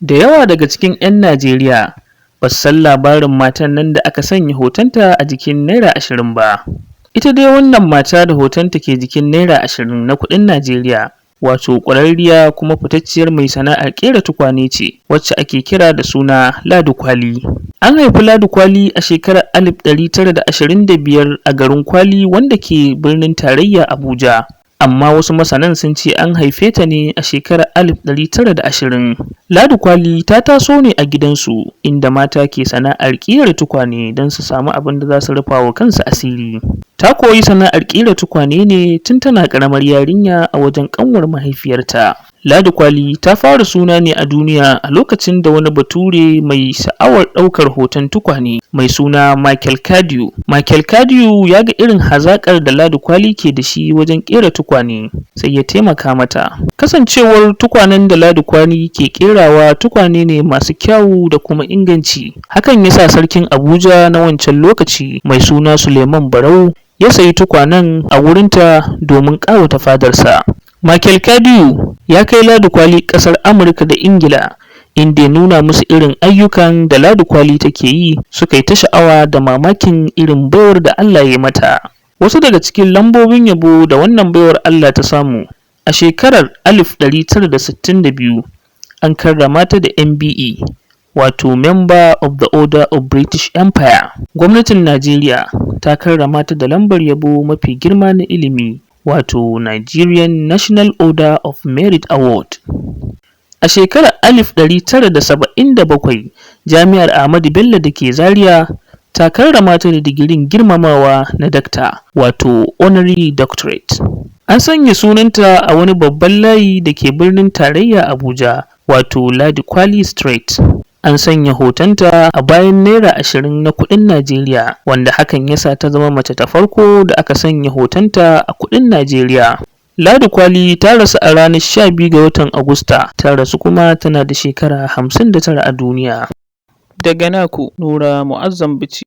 Da yawa daga cikin 'yan Najeriya ba su san labarin matan nan da aka sanya hotonta a jikin Naira 20 ba. Ita dai wannan mata da hotonta ke jikin Naira 20 na kuɗin Najeriya, wato ƙwararriya kuma fitacciyar mai sana'ar ƙera tukwane ce, wacce ake kira da suna Ladi Kwali. An haifi Ladi Kwali a shekarar 1925 a garin Kwali wanda ke birnin tarayya Abuja. Amma wasu masanan sun ce an haife ta ne a shekarar 1920. Ladi Kwali ta taso ne a gidansu inda mata ke sana'ar ƙera tukwane don su samu abin da za su rufa wa kansu asiri. Ta koyi sana'ar ƙera tukwane ne tun tana ƙaramar yarinya a wajen ƙanwar mahaifiyarta. Ladi Kwali ta fara suna ne a duniya a lokacin da wani bature mai sha'awar ɗaukar hoton tukwane mai suna Michael Cardew. Michael Cardew ya ga irin hazaƙar da Ladi Kwali ke da shi wajen ƙera tukwane, sai ya taimaka mata. Kasancewar tukwanen da Ladi Kwali ke ƙerawa tukwane ne masu kyawu da kuma inganci. Hakan ya sa sarkin Abuja na wancan lokaci mai suna Suleiman Barau ya sayi tukwanen a wurinta domin ƙawata fadarsa. Michael Cardew ya kai Ladi Kwali ƙasar Amurka da Ingila, inda ya nuna musu irin ayyukan da Ladi Kwali take yi, suka yi ta sha'awa da mamakin irin baiwar da Allah ya mata. Wasu daga cikin lambobin yabo da wannan baiwar Allah ta samu: a shekarar 1962 an karrama ta da MBE, wato Member of the Order of British Empire. Gwamnatin Najeriya ta karrama ta da lambar yabo mafi girma na ilimi, wato Nigerian National Order of Merit Award. A shekarar 1977 Jami'ar Ahmadu Bello da ke Zaria ta karrama ta da digirin girmamawa na Dakta, wato Honorary Doctorate. An sanya sunanta a wani babban layi da ke birnin tarayya Abuja, wato Ladi Kwali Street. An sanya hotonta a bayan Naira 20 na kuɗin Najeriya, wanda hakan ya sa ta zama mace ta farko da aka sanya hotonta a kuɗin Najeriya. Ladi Kwali ta rasu a ranar 12 ga watan Agusta, ta rasu kuma tana da shekara 59 a duniya. Daga naku Nura Mu'azzam Bichi.